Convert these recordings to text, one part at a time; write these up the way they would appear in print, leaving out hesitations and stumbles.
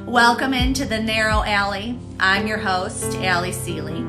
Welcome into the Narrow Alley. I'm your host, Allie Seeley.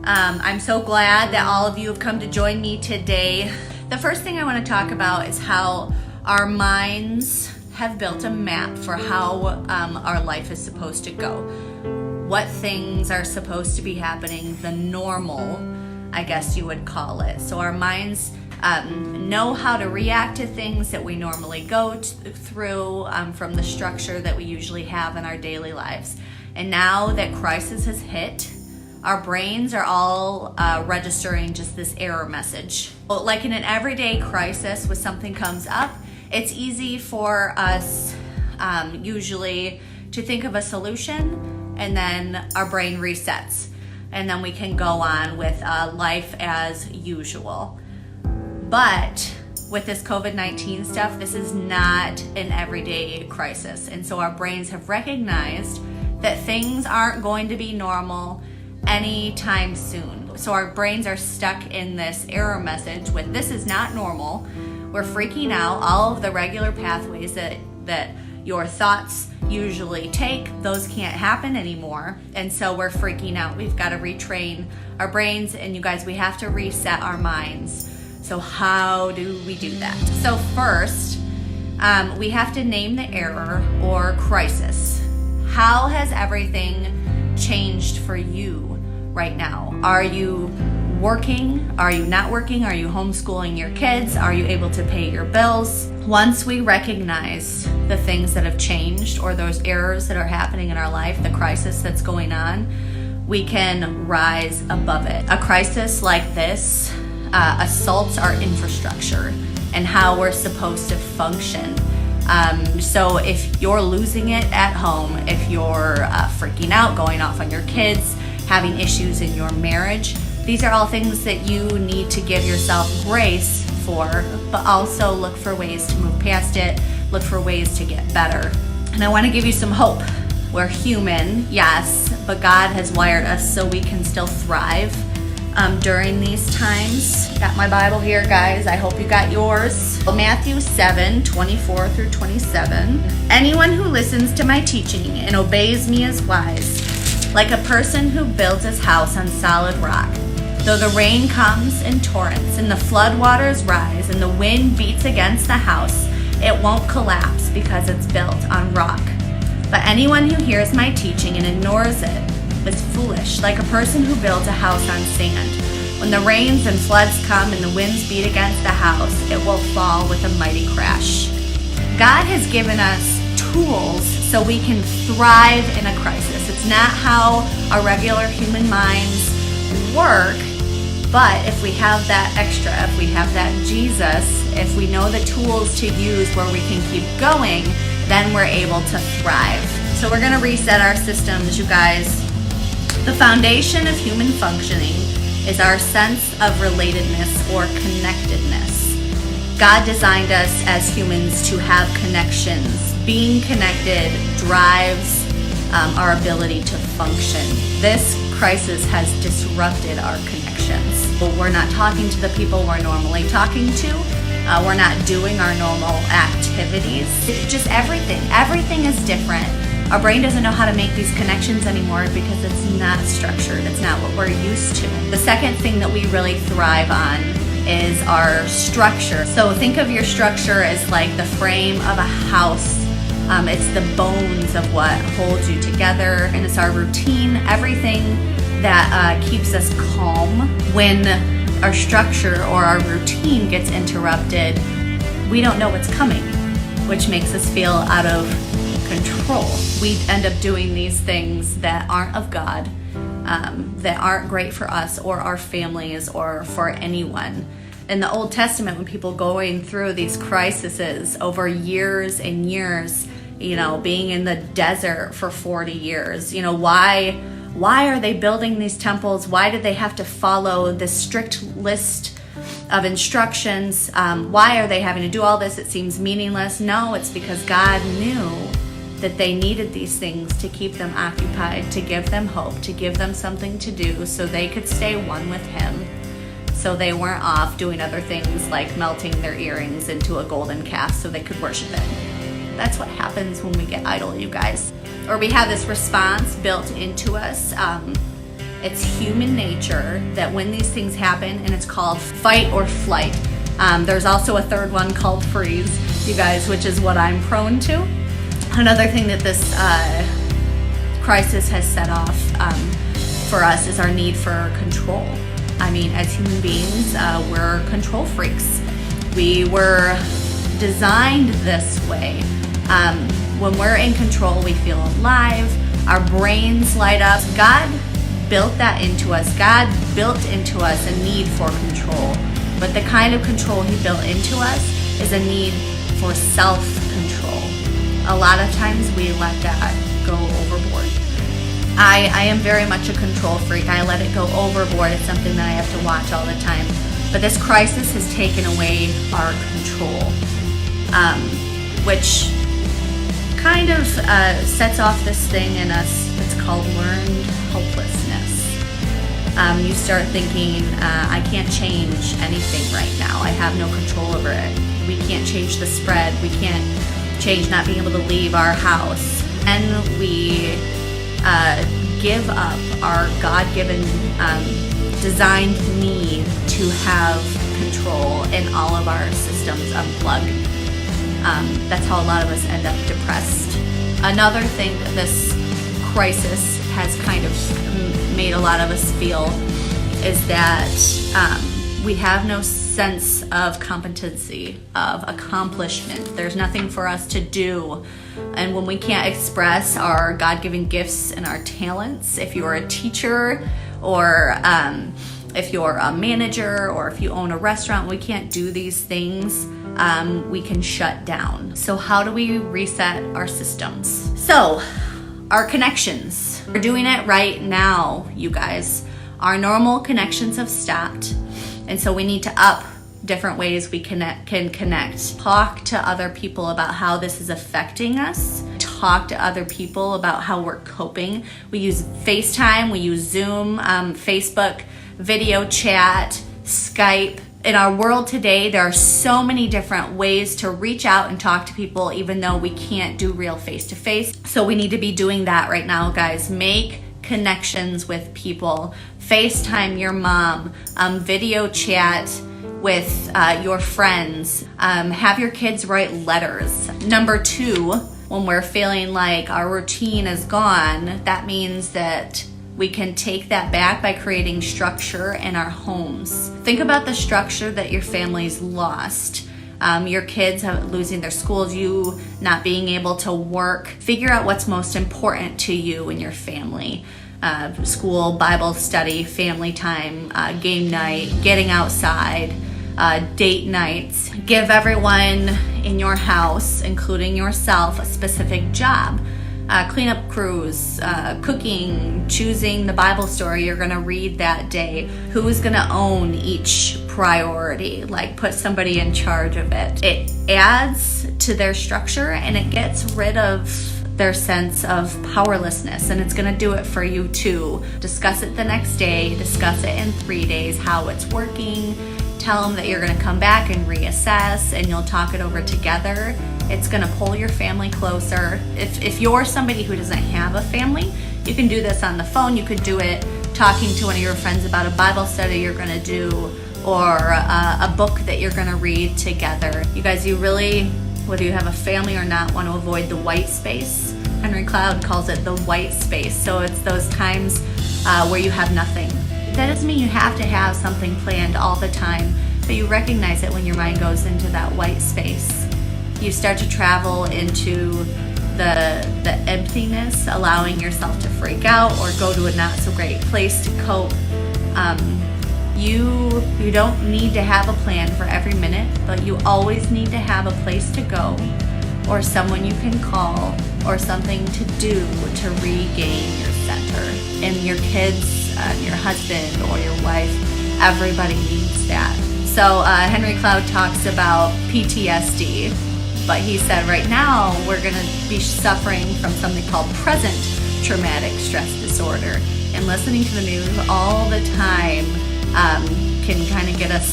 I'm so glad that all of you have come to join me today. The first thing I want to talk about is how our minds have built a map for how our life is supposed to go. What things are supposed to be happening, the normal, I guess you would call it. So our minds know how to react to things that we normally go through from the structure that we usually have in our daily lives. And now that crisis has hit, our brains are all registering just this error message. Well, like in an everyday crisis, when something comes up, it's easy for us usually to think of a solution, and then our brain resets. And then we can go on with life as usual. But with this COVID-19 stuff, this is not an everyday crisis. And so our brains have recognized that things aren't going to be normal anytime soon. So our brains are stuck in this error message with this is not normal. We're freaking out. All of the regular pathways that your thoughts usually take, those can't happen anymore. And so we're freaking out. We've got to retrain our brains, and you guys, we have to reset our minds. So how do we do that? So first, we have to name the error or crisis. How has everything changed for you right now? Are you working? Are you not working? Are you homeschooling your kids? Are you able to pay your bills? Once we recognize the things that have changed or those errors that are happening in our life, the crisis that's going on, we can rise above it. A crisis like this assaults our infrastructure and how we're supposed to function. So if you're losing it at home, if you're freaking out, going off on your kids, having issues in your marriage, these are all things that you need to give yourself grace for, but also look for ways to move past it, look for ways to get better. And I want to give you some hope. We're human, yes, but God has wired us so we can still thrive during these times. Got my Bible here, guys. I hope you got yours. Matthew 7:24 through 27. Anyone who listens to my teaching and obeys me is wise, like a person who builds his house on solid rock. Though the rain comes in torrents and the floodwaters rise and the wind beats against the house, it won't collapse because it's built on rock. But anyone who hears my teaching and ignores it is foolish, like a person who builds a house on sand. When the rains and floods come and the winds beat against the house, it will fall with a mighty crash. God has given us tools so we can thrive in a crisis. It's not how our regular human minds work, but if we have that extra, if we have that Jesus, if we know the tools to use where we can keep going, then we're able to thrive. So we're gonna reset our systems, you guys. The foundation of human functioning is our sense of relatedness or connectedness. God designed us as humans to have connections. Being connected drives our ability to function. This crisis has disrupted our connections. We're not talking to the people we're normally talking to. We're not doing our normal activities. It's just everything. Everything is different. Our brain doesn't know how to make these connections anymore because it's not structured. It's not what we're used to. The second thing that we really thrive on is our structure. So think of your structure as like the frame of a house. It's the bones of what holds you together, and it's our routine, everything that keeps us calm. When our structure or our routine gets interrupted, we don't know what's coming, which makes us feel out of control. We end up doing these things that aren't of God, that aren't great for us or our families or for anyone. In the Old Testament, when people going through these crises over years and years, being in the desert for 40 years, why are they building these temples? Why did they have to follow this strict list of instructions? Why are they having to do all this? It seems meaningless. No, it's because God knew that they needed these things to keep them occupied, to give them hope, to give them something to do so they could stay one with Him. So they weren't off doing other things like melting their earrings into a golden calf so they could worship it. That's what happens when we get idle, you guys. Or we have this response built into us. It's human nature that when these things happen, and it's called fight or flight. There's also a third one called freeze, you guys, which is what I'm prone to. Another thing that this crisis has set off for us is our need for control. I mean, as human beings, we're control freaks. We were designed this way. When we're in control, we feel alive, our brains light up. God built that into us. God built into us a need for control. But the kind of control He built into us is a need for self-control. A lot of times we let that go overboard. I am very much a control freak. I let it go overboard. It's something that I have to watch all the time. But this crisis has taken away our control, which kind of sets off this thing in us that's called learned helplessness. You start thinking, I can't change anything right now. I have no control over it. We can't change the spread. We can't change not being able to leave our house. And we give up our God-given designed need to have control and all of our systems unplugged. That's how a lot of us end up depressed. Another thing that this crisis has kind of made a lot of us feel is that we have no sense of competency, of accomplishment. There's nothing for us to do. And when we can't express our God-given gifts and our talents, if you're a teacher or if you're a manager or if you own a restaurant, we can't do these things. We can shut down. So how do we reset our systems? So our connections. We're doing it right now, you guys. Our normal connections have stopped. And so we need to up different ways we can connect. Talk to other people about how this is affecting us. Talk to other people about how we're coping. We use FaceTime, we use Zoom, Facebook, video chat, Skype. In our world today, there are so many different ways to reach out and talk to people, even though we can't do real face-to-face. So we need to be doing that right now, guys. Make connections with people. FaceTime your mom, video chat with your friends, have your kids write letters. Number 2, when we're feeling like our routine is gone, that means that we can take that back by creating structure in our homes. Think about the structure that your family's lost. Your kids losing their schools, you not being able to work. Figure out what's most important to you and your family. School, Bible study, family time, game night, getting outside, date nights. Give everyone in your house, including yourself, a specific job. Cleanup crews, cooking, choosing the Bible story you're going to read that day. Who's going to own each priority? Like, put somebody in charge of it. It adds to their structure and it gets rid of their sense of powerlessness, and it's going to do it for you too. Discuss it the next day, discuss it in 3 days, how it's working. Tell them that you're going to come back and reassess, and you'll talk it over together. It's going to pull your family closer. If you're somebody who doesn't have a family, you can do this on the phone. You could do it talking to one of your friends about a Bible study you're going to do, or a book that you're going to read together. You guys, you really, whether you have a family or not, want to avoid the white space. Henry Cloud calls it the white space. So it's those times where you have nothing. That doesn't mean you have to have something planned all the time, but you recognize it when your mind goes into that white space. You start to travel into the emptiness, allowing yourself to freak out or go to a not so great place to cope. You don't need to have a plan for every minute, but you always need to have a place to go, or someone you can call, or something to do to regain your center. And your kids, your husband or your wife, everybody needs that. So Henry Cloud talks about PTSD, but he said right now we're going to be suffering from something called present traumatic stress disorder. And listening to the news all the time can kind of get us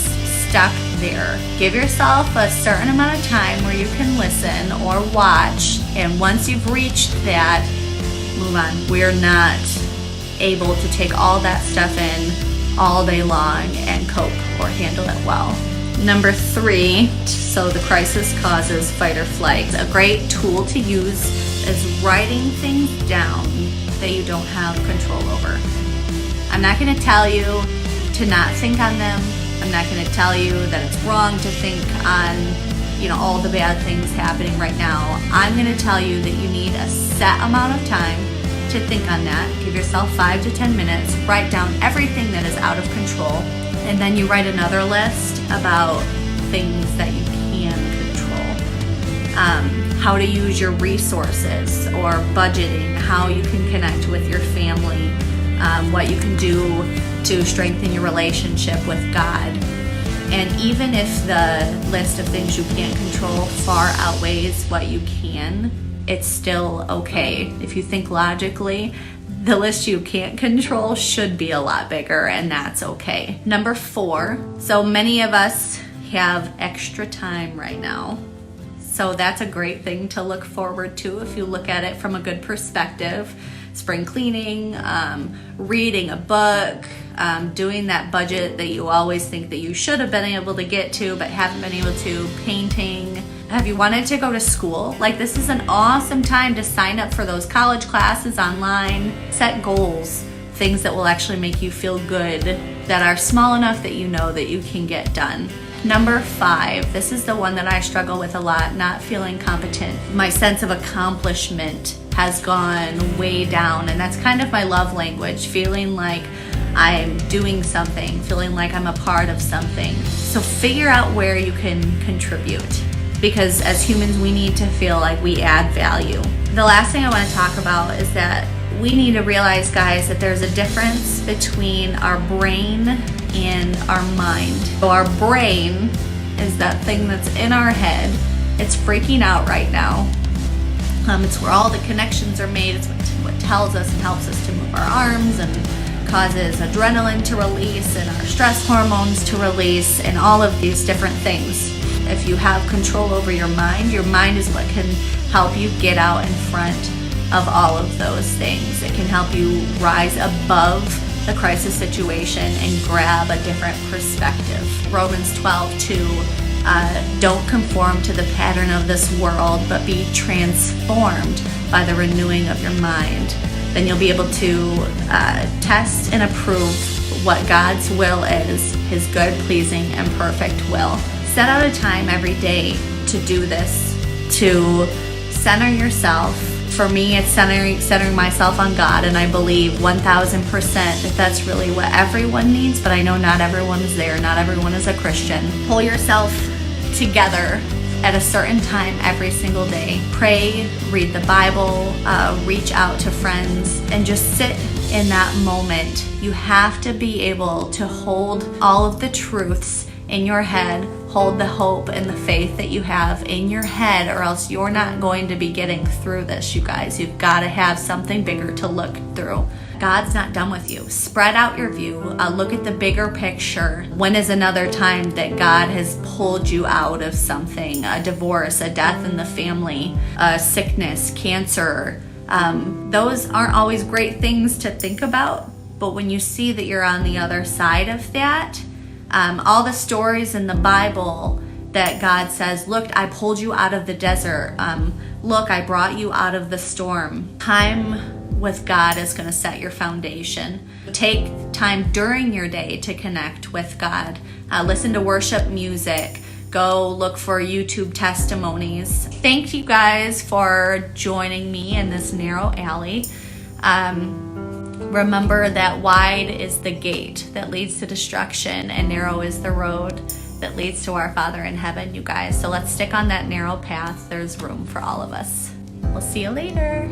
stuck there. Give yourself a certain amount of time where you can listen or watch, and once you've reached that, move on. We're not able to take all that stuff in all day long and cope or handle it well. Number 3, so the crisis causes fight or flight. A great tool to use is writing things down that you don't have control over. I'm not going to tell you to not think on them. I'm not going to tell you that it's wrong to think on, all the bad things happening right now. I'm going to tell you that you need a set amount of time to think on that. Give yourself 5 to 10 minutes. Write down everything that is out of control. And then you write another list about things that you can control. How to use your resources or budgeting, how you can connect with your family, what you can do to strengthen your relationship with God. And even if the list of things you can't control far outweighs what you can, it's still okay. If you think logically, the list you can't control should be a lot bigger, and that's okay. Number 4, so many of us have extra time right now. So that's a great thing to look forward to if you look at it from a good perspective. Spring cleaning, reading a book, doing that budget that you always think that you should have been able to get to but haven't been able to, painting. Have you wanted to go to school? This is an awesome time to sign up for those college classes online. Set goals, things that will actually make you feel good, that are small enough that you know that you can get done. Number 5, this is the one that I struggle with a lot, not feeling competent. My sense of accomplishment has gone way down, and that's kind of my love language, feeling like I'm doing something, feeling like I'm a part of something. So figure out where you can contribute, because as humans, we need to feel like we add value. The last thing I want to talk about is that we need to realize, guys, that there's a difference between our brain and our mind. So our brain is that thing that's in our head. It's freaking out right now. It's where all the connections are made. It's what tells us and helps us to move our arms and causes adrenaline to release and our stress hormones to release and all of these different things. If you have control over your mind is what can help you get out in front of all of those things. It can help you rise above the crisis situation and grab a different perspective. Romans 12:2, don't conform to the pattern of this world, but be transformed by the renewing of your mind. Then you'll be able to test and approve what God's will is, his good, pleasing, and perfect will. Set out a time every day to do this, to center yourself. For me, it's centering myself on God, and I believe 1000% that that's really what everyone needs, but I know not everyone is there. Not everyone is a Christian. Pull yourself together at a certain time every single day. Pray, read the Bible, reach out to friends, and just sit in that moment. You have to be able to hold all of the truths in your head, hold the hope and the faith that you have in your head, or else you're not going to be getting through this, you guys. You've got to have something bigger to look through. God's not done with you. Spread out your view. Look at the bigger picture. When is another time that God has pulled you out of something? A divorce, a death in the family, a sickness, cancer. Those aren't always great things to think about, but when you see that you're on the other side of that, all the stories in the Bible that God says, look, I pulled you out of the desert. Look, I brought you out of the storm. Time with God is going to set your foundation. Take time during your day to connect with God. Listen to worship music. Go look for YouTube testimonies. Thank you guys for joining me in this narrow alley. Remember that wide is the gate that leads to destruction, and narrow is the road that leads to our Father in heaven, you guys. So let's stick on that narrow path. There's room for all of us. We'll see you later.